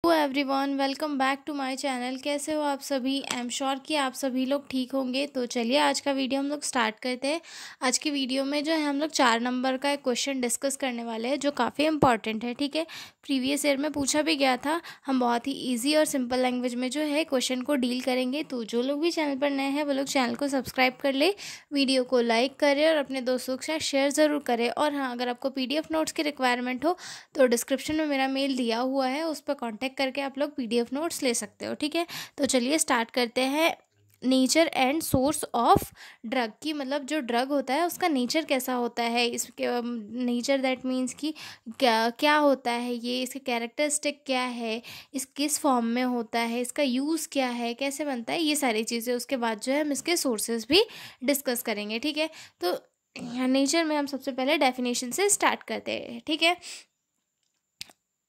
Hello everyone, welcome back to my channel. कैसे हो आप सभी? आई एम श्योर कि आप सभी लोग ठीक होंगे। तो चलिए आज का वीडियो हम लोग स्टार्ट करते हैं। आज की वीडियो में जो है हम लोग 4 नंबर का एक क्वेश्चन डिस्कस करने वाले हैं जो काफ़ी इंपॉर्टेंट है। ठीक है, प्रीवियस ईयर में पूछा भी गया था। हम बहुत ही ईजी और सिंपल लैंग्वेज में जो है क्वेश्चन को डील करेंगे। तो जो लोग भी चैनल पर नए हैं वो लोग चैनल को सब्सक्राइब कर ले, वीडियो को लाइक करें और अपने दोस्तों के साथ शेयर ज़रूर करें। और हाँ, अगर आपको PDF नोट्स की रिक्वायरमेंट हो तो डिस्क्रिप्शन में मेरा मेल दिया हुआ है, उस पर कॉन्टैक्ट करके आप लोग PDF नोट्स ले सकते हो। ठीक है, तो चलिए स्टार्ट करते हैं। Nature and source of drug की, मतलब जो ड्रग होता है उसका नेचर कैसा होता है, इसके नेचर दैट मीन्स कि क्या क्या होता है ये, इसके कैरेक्टरिस्टिक क्या है, इस किस फॉर्म में होता है, इसका यूज़ क्या है, कैसे बनता है, ये सारी चीज़ें। उसके बाद जो है हम इसके सोर्सेज भी डिस्कस करेंगे। ठीक है, तो नेचर में हम सबसे पहले डेफिनेशन से स्टार्ट करते हैं। ठीक है,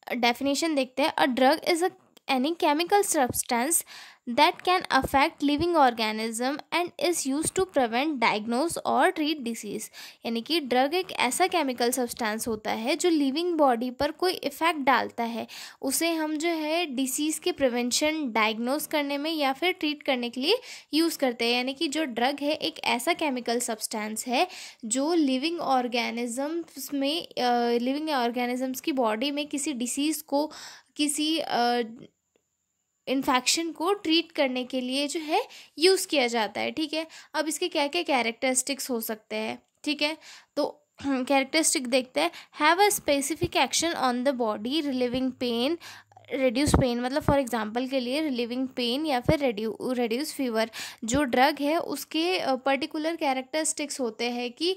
डेफिनेशन देखते हैं। A drug is a any chemical substance that can affect living organism and is use to prevent, diagnose और ट्रीट डिसीज। यानी कि ड्रग एक ऐसा केमिकल सब्सटेंस होता है जो लिविंग बॉडी पर कोई इफ़ेक्ट डालता है। उसे हम जो है डिसीज़ के प्रिवेंशन, डायग्नोज करने में या फिर ट्रीट करने के लिए यूज़ करते हैं। यानी कि जो ड्रग है एक ऐसा केमिकल सब्सटेंस है जो लिविंग ऑर्गेनिजम्स की बॉडी में किसी डिसीज़ को, किसी इन्फेक्शन को ट्रीट करने के लिए जो है यूज़ किया जाता है। ठीक है, अब इसके क्या क्या कैरेक्टरिस्टिक्स हो सकते हैं। ठीक है, तो कैरेक्टरिस्टिक देखते हैं। Have a specific action on the body, relieving pain, reduce pain, मतलब फॉर एग्जांपल के लिए रिलीविंग पेन या फिर रिड्यूस फीवर। जो ड्रग है उसके पर्टिकुलर कैरेक्टरिस्टिक्स होते हैं कि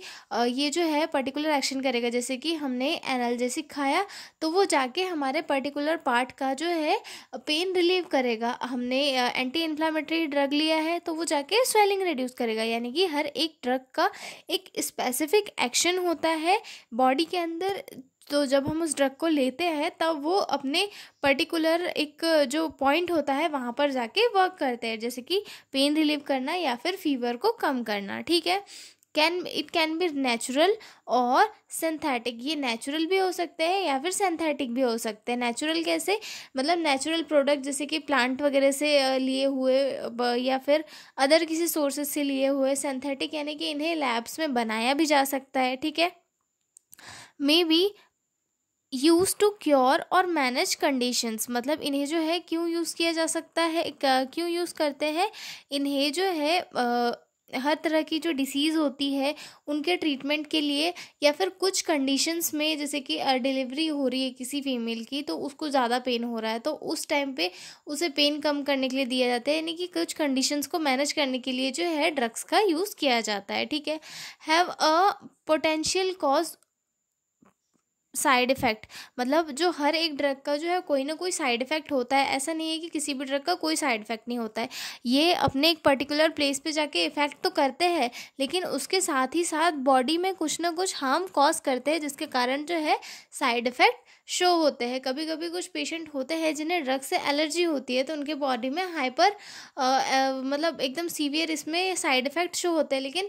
ये जो है पर्टिकुलर एक्शन करेगा। जैसे कि हमने एनाल्जेसिक खाया तो वो जाके हमारे पर्टिकुलर पार्ट का जो है पेन रिलीव करेगा। हमने एंटी इन्फ्लामेटरी ड्रग लिया है तो वो जाके स्वेलिंग रिड्यूस करेगा। यानी कि हर एक ड्रग का एक स्पेसिफिक एक्शन होता है बॉडी के अंदर। तो जब हम उस ड्रग को लेते हैं तब वो अपने पर्टिकुलर एक जो पॉइंट होता है वहाँ पर जाके वर्क करते हैं, जैसे कि पेन रिलीव करना या फिर फीवर को कम करना। ठीक है, इट कैन बी नेचुरल और सिंथेटिक। ये नेचुरल भी हो सकते हैं या फिर सिंथेटिक भी हो सकते हैं। नेचुरल कैसे, मतलब नेचुरल प्रोडक्ट जैसे कि प्लांट वगैरह से लिए हुए या फिर अदर किसी सोर्सेज से लिए हुए। सिंथेटिक यानी कि इन्हें लैब्स में बनाया भी जा सकता है। ठीक है, may be use to cure और मैनेज कंडीशंस, मतलब इन्हें जो है क्यों यूज़ किया जा सकता है, क्यों यूज़ करते हैं इन्हें जो है हर तरह की जो डिसीज़ होती है उनके ट्रीटमेंट के लिए, या फिर कुछ कंडीशंस में जैसे कि डिलीवरी हो रही है किसी फीमेल की तो उसको ज़्यादा पेन हो रहा है तो उस टाइम पे उसे पेन कम करने के लिए दिया जाता है। यानी कि कुछ कंडीशंस को मैनेज करने के लिए जो है ड्रग्स का यूज़ किया जाता है। ठीक है, have a potential cause side effect, मतलब जो हर एक ड्रग का जो है कोई ना कोई साइड इफ़ेक्ट होता है। ऐसा नहीं है कि किसी भी ड्रग का कोई साइड इफ़ेक्ट नहीं होता है। ये अपने एक पर्टिकुलर प्लेस पे जाके इफ़ेक्ट तो करते हैं लेकिन उसके साथ ही साथ बॉडी में कुछ ना कुछ हार्म कॉज करते हैं जिसके कारण जो है साइड इफ़ेक्ट शो होते हैं। कभी कभी कुछ पेशेंट होते हैं जिन्हें ड्रग से एलर्जी होती है तो उनके बॉडी में हाइपर मतलब एकदम सीवियर इसमें साइड इफ़ेक्ट शो होते हैं। लेकिन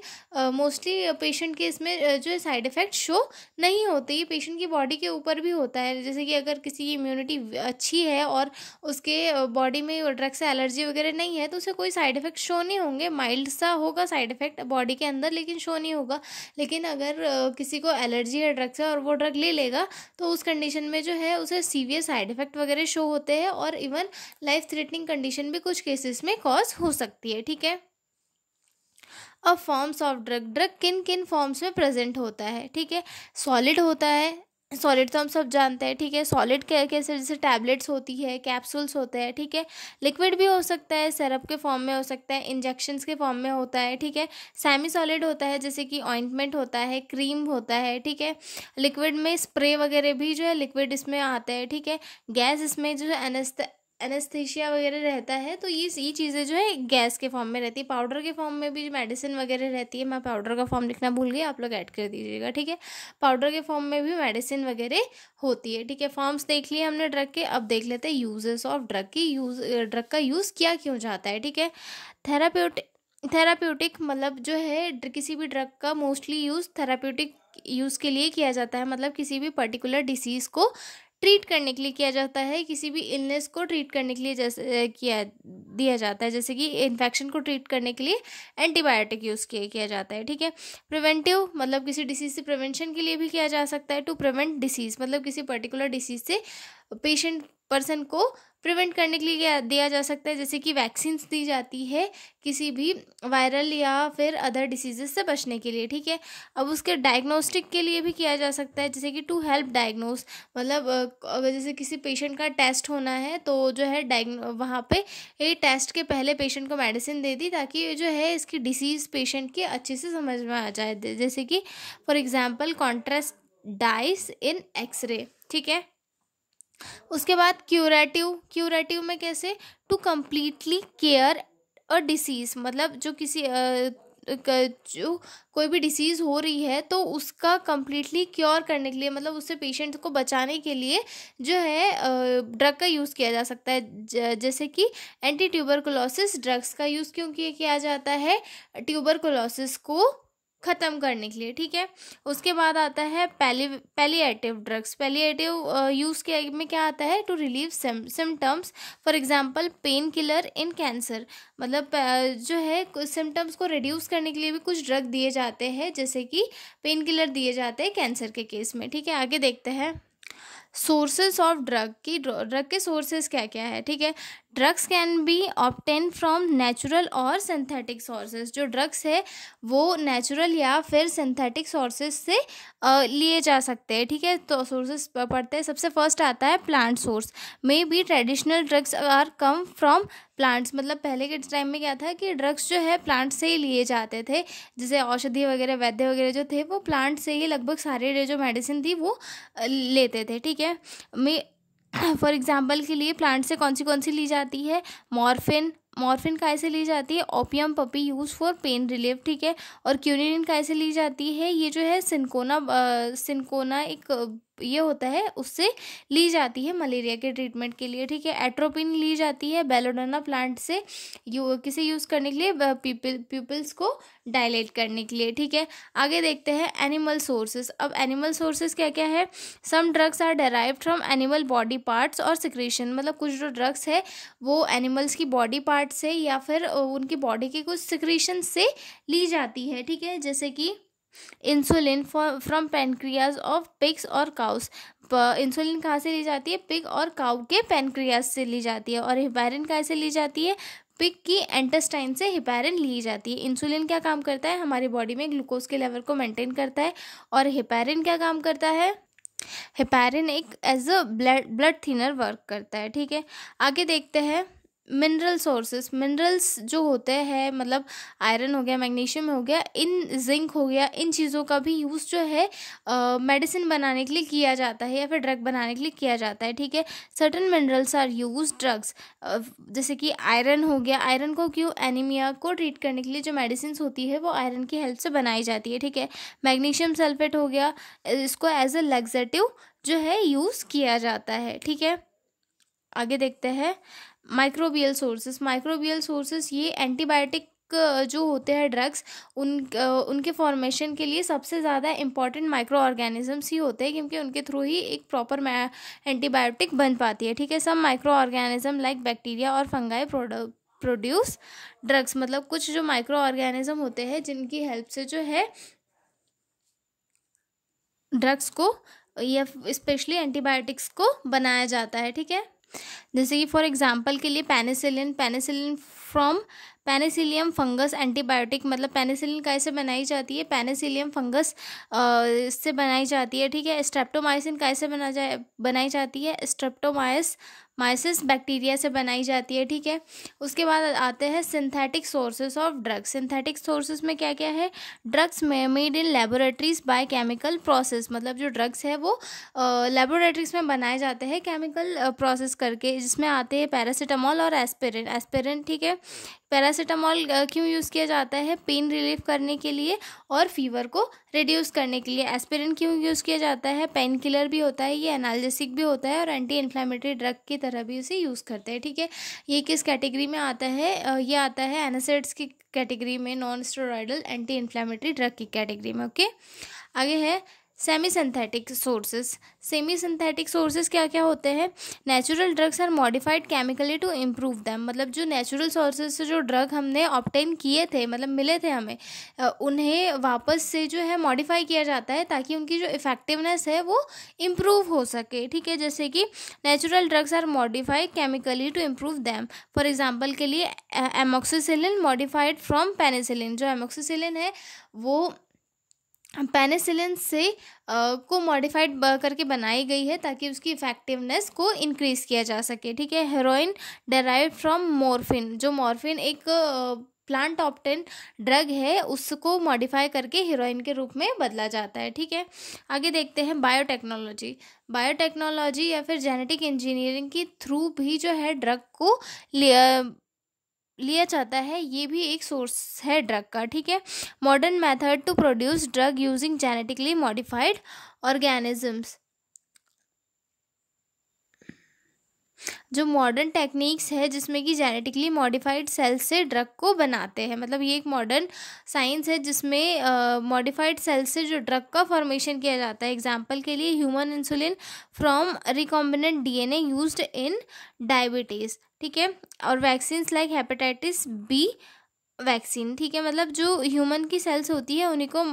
मोस्टली पेशेंट के इसमें जो है साइड इफ़ेक्ट शो नहीं होते। ये पेशेंट की बॉडी के ऊपर भी होता है। जैसे कि अगर किसी की इम्यूनिटी अच्छी है और उसके बॉडी में ड्रग से एलर्जी वगैरह नहीं है तो उसे कोई साइड इफ़ेक्ट शो नहीं होंगे। माइल्ड सा होगा साइड इफ़ेक्ट बॉडी के अंदर लेकिन शो नहीं होगा। लेकिन अगर किसी को एलर्जी है ड्रग से और वो ड्रग ले लेगा तो उस कंडीशन में जो है उसे सीवियर साइड इफ़ेक्ट वगैरह शो होते हैं और इवन लाइफ थ्रेटनिंग कंडीशन भी कुछ केसेस में कॉज हो सकती है। ठीक है, अब फॉर्म्स ऑफ ड्रग, ड्रग किन किन फॉर्म्स में प्रेजेंट होता है। ठीक है, सॉलिड होता है, सॉलिड तो हम सब जानते हैं। ठीक है, सॉलिड कैसे, जैसे टैबलेट्स होती है, कैप्सूल्स होते हैं। ठीक है, लिक्विड भी हो सकता है, सिरप के फॉर्म में हो सकता है, इंजेक्शंस के फॉर्म में होता है। ठीक है, सेमी सॉलिड होता है जैसे कि ऑइंटमेंट होता है, क्रीम होता है। ठीक है, लिक्विड में स्प्रे वगैरह भी जो है लिक्विड इसमें आता है। ठीक है, गैस इसमें जो है एनेस्थीसिया वगैरह रहता है तो ये चीज़ें जो है गैस के फॉर्म में रहती है। पाउडर के फॉर्म में भी मेडिसिन वगैरह रहती है। मैं पाउडर का फॉर्म लिखना भूल गई, आप लोग ऐड कर दीजिएगा। ठीक है, पाउडर के फॉर्म में भी मेडिसिन वगैरह होती है। ठीक है, फॉर्म्स देख लिए हमने ड्रग के। अब देख लेते हैं यूजेस ऑफ ड्रग की, ड्रग का यूज़ क्या क्यों जाता है। ठीक है, थेराप्यूटिक मतलब जो है किसी भी ड्रग का मोस्टली यूज़ थेराप्यूटिक यूज़ के लिए किया जाता है, मतलब किसी भी पर्टिकुलर डिसीज़ को ट्रीट करने के लिए किया जाता है, किसी भी इलनेस को ट्रीट करने के लिए जैसे दिया जाता है, जैसे कि इन्फेक्शन को ट्रीट करने के लिए एंटीबायोटिक यूज़ किया जाता है, ठीक है। प्रिवेंटिव मतलब किसी डिसीज़ से प्रिवेंशन के लिए भी किया जा सकता है। टू प्रिवेंट डिसीज़ मतलब किसी पर्टिकुलर डिसीज़ से पर्सन को प्रिवेंट करने के लिए दिया जा सकता है, जैसे कि वैक्सीन्स दी जाती है किसी भी वायरल या फिर अदर डिसीजेस से बचने के लिए, ठीक है। अब उसके डायग्नोस्टिक के लिए भी किया जा सकता है, जैसे कि टू हेल्प डायग्नोस मतलब जैसे किसी पेशेंट का टेस्ट होना है तो जो है वहाँ पे ये टेस्ट के पहले पेशेंट को मेडिसिन दे दी ताकि जो है इसकी डिसीज़ पेशेंट की अच्छे से समझ में आ जाए, जैसे कि for example contrast dyes in X-ray, ठीक है। उसके बाद क्यूरेटिव में कैसे, to completely care a disease मतलब जो किसी जो कोई भी डिसीज़ हो रही है तो उसका कम्प्लीटली क्योर करने के लिए मतलब उससे पेशेंट को बचाने के लिए जो है ड्रग का यूज़ किया जा सकता है, जैसे कि एंटी ट्यूबरकुलोसिस ड्रग्स का यूज़ क्यों किया जाता है, ट्यूबरकुलोसिस को ख़त्म करने के लिए, ठीक है। उसके बाद आता है पैलिएटिव ड्रग्स। पैलिएटिव यूज़ के में क्या आता है, to relieve symptoms for example pain killer in cancer मतलब जो है सिम्टम्स को रिड्यूस करने के लिए भी कुछ ड्रग दिए जाते हैं, जैसे कि पेन किलर दिए जाते हैं कैंसर के केस में, ठीक है। आगे देखते हैं सोर्सेज ऑफ ड्रग के सोर्सेज क्या क्या है, ठीक है। Drugs can be obtain from natural और सिंथेटिक सोर्सेज। जो ड्रग्स है वो नेचुरल या फिर सिंथेटिक सोर्सेज से लिए जा सकते हैं, ठीक है। तो सोर्सेज पढ़ते हैं। सबसे फर्स्ट आता है plant source. May be traditional drugs are come from plants मतलब पहले के टाइम में क्या था कि ड्रग्स जो है प्लांट से ही लिए जाते थे, जैसे औषधि वगैरह वैद्य वगैरह जो थे वो प्लांट से ही लगभग सारे जो मेडिसिन थी वो लेते थे, ठीक है। फॉर एग्जांपल के लिए प्लांट से कौन सी ली जाती है, मॉर्फिन कैसे ली जाती है, opium puppy use for pain relief, ठीक है। और क्यूनिन कैसे ली जाती है, ये जो है सिनकोना एक ये होता है उससे ली जाती है मलेरिया के ट्रीटमेंट के लिए, ठीक है। एट्रोपिन ली जाती है बेलोडोना प्लांट से किसे यूज़ करने के लिए, प्यूपिल्स को डायलेट करने के लिए, ठीक है। आगे देखते हैं एनिमल सोर्सेज। अब एनिमल सोर्सेज क्या क्या है, some drugs are derived from animal body parts और सिक्रीशन मतलब कुछ जो ड्रग्स है वो एनिमल्स की बॉडी पार्ट से या फिर उनकी बॉडी के कुछ सिक्रीशन से ली जाती है, ठीक है। जैसे कि insulin from pancreas of pigs और काउस। इंसुलिन कहाँ से ली जाती है, पिग और काउ के पेनक्रियाज से ली जाती है। और हिपैरिन कैसे ली जाती है, पिग की एंटेस्टाइन से हिपैरिन ली जाती है। इंसुलिन क्या काम करता है, हमारी बॉडी में ग्लूकोज के लेवल को मेंटेन करता है। और हिपैरिन क्या काम करता है, हिपैरिन एक as a blood thinner work करता है, ठीक है। आगे देखते हैं मिनरल सोर्सेस। मिनरल्स जो होते हैं मतलब आयरन हो गया, मैग्नीशियम हो गया, इन जिंक हो गया, इन चीज़ों का भी यूज़ जो है मेडिसिन बनाने के लिए किया जाता है या फिर ड्रग बनाने के लिए किया जाता है, ठीक है। Certain minerals are use drugs जैसे कि आयरन हो गया, आयरन को क्यों, एनीमिया को ट्रीट करने के लिए जो मेडिसिन होती है वो आयरन की हेल्प से बनाई जाती है, ठीक है। मैग्नीशियम सल्फेट हो गया, इसको एज अ लैक्सेटिव जो है यूज़ किया जाता है, ठीक है। आगे देखते हैं माइक्रोबियल सोर्सेस ये एंटीबायोटिक जो होते हैं ड्रग्स उनके फॉर्मेशन के लिए सबसे ज़्यादा इंपॉर्टेंट माइक्रो ऑर्गेनिजम्स ही होते हैं, क्योंकि उनके थ्रू ही एक प्रॉपर एंटीबायोटिक बन पाती है, ठीक है। सब माइक्रो ऑर्गेनिज्म लाइक बैक्टीरिया और फंगाई प्रोड्यूस ड्रग्स मतलब कुछ जो माइक्रो ऑर्गेनिज्म होते हैं जिनकी हेल्प से जो है ड्रग्स को या स्पेशली एंटीबायोटिक्स को बनाया जाता है, ठीक है। जैसे कि फॉर एग्जांपल के लिए penicillin from Penicillium fungus antibiotic मतलब पेनिसिलिन कैसे बनाई जाती है, पेनिसिलियम फंगस से बनाई जाती है, ठीक है। स्ट्रेप्टोमाइसिन कैसे बनाई जाती है, स्ट्रेप्टोमाइसिस बैक्टीरिया से बनाई जाती है, ठीक है। उसके बाद आते हैं synthetic sources of drugs. Synthetic sources में क्या क्या है, ड्रग्स में made in laboratories by chemical process मतलब जो ड्रग्स है वो लेबोरेटरीज में बनाए जाते हैं केमिकल प्रोसेस करके, जिसमें आते हैं पैरासीटामोल और एस्पिरिन, ठीक है। पैरासीटामोल क्यों यूज़ किया जाता है, पेन रिलीफ करने के लिए और फीवर को रिड्यूस करने के लिए। एस्पिरिन क्यों यूज़ किया जाता है, पेन किलर भी होता है, ये एनाल्जेसिक भी होता है और एंटी इन्फ्लेमेटरी ड्रग की तरह भी इसे यूज़ करते हैं, ठीक है। ये किस कैटेगरी में आता है, ये आता है एनासिड्स की कैटेगरी में, non steroidal anti inflammatory drug की कैटेगरी में, ओके। आगे है सेमी सिंथेटिक सोर्सेस क्या क्या होते हैं? Natural drugs are modified chemically to improve them, मतलब जो नेचुरल सोर्सेज से जो ड्रग हमने ऑब्टेन किए थे, मतलब मिले थे हमें, उन्हें वापस से जो है मॉडिफाई किया जाता है ताकि उनकी जो इफेक्टिवनेस है वो इम्प्रूव हो सके, ठीक है। जैसे कि natural drugs are modified chemically to improve them. For example के लिए एमोक्सिसिलिन मॉडिफाइड फ्रॉम पेनिसिलिन, जो एमोक्सिसिलिन है वो पेनिसिलिन से को मॉडिफाइड करके बनाई गई है ताकि उसकी इफेक्टिवनेस को इंक्रीज़ किया जा सके, ठीक है। हेरोइन डेराइव्ड फ्रॉम मॉर्फिन, जो मॉर्फिन एक प्लांट ऑब्टेन ड्रग है, उसको मॉडिफाई करके हीरोइन के रूप में बदला जाता है, ठीक है। आगे देखते हैं बायोटेक्नोलॉजी या फिर जेनेटिक इंजीनियरिंग के थ्रू भी जो है ड्रग को लिया जाता है, ये भी एक सोर्स है ड्रग का, ठीक है। Modern method to produce drug using genetically modified organisms, जो मॉडर्न टेक्निक्स है जिसमें कि जेनेटिकली मॉडिफाइड सेल्स से ड्रग को बनाते हैं, मतलब ये एक मॉडर्न साइंस है जिसमें मॉडिफाइड सेल्स से जो ड्रग का फॉर्मेशन किया जाता है। एग्जांपल के लिए human insulin from recombinant DNA used in diabetes, ठीक है। और vaccines like hepatitis B vaccine, ठीक है, मतलब जो ह्यूमन की सेल्स होती है उन्हीं को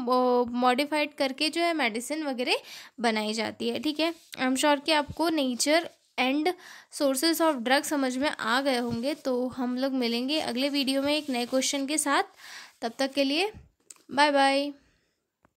मॉडिफाइड करके जो है मेडिसिन वगैरह बनाई जाती है, ठीक है। आई एम श्योर कि आपको nature and sources of drug समझ में आ गए होंगे। तो हम लोग मिलेंगे अगले वीडियो में एक नए क्वेश्चन के साथ। तब तक के लिए बाय बाय।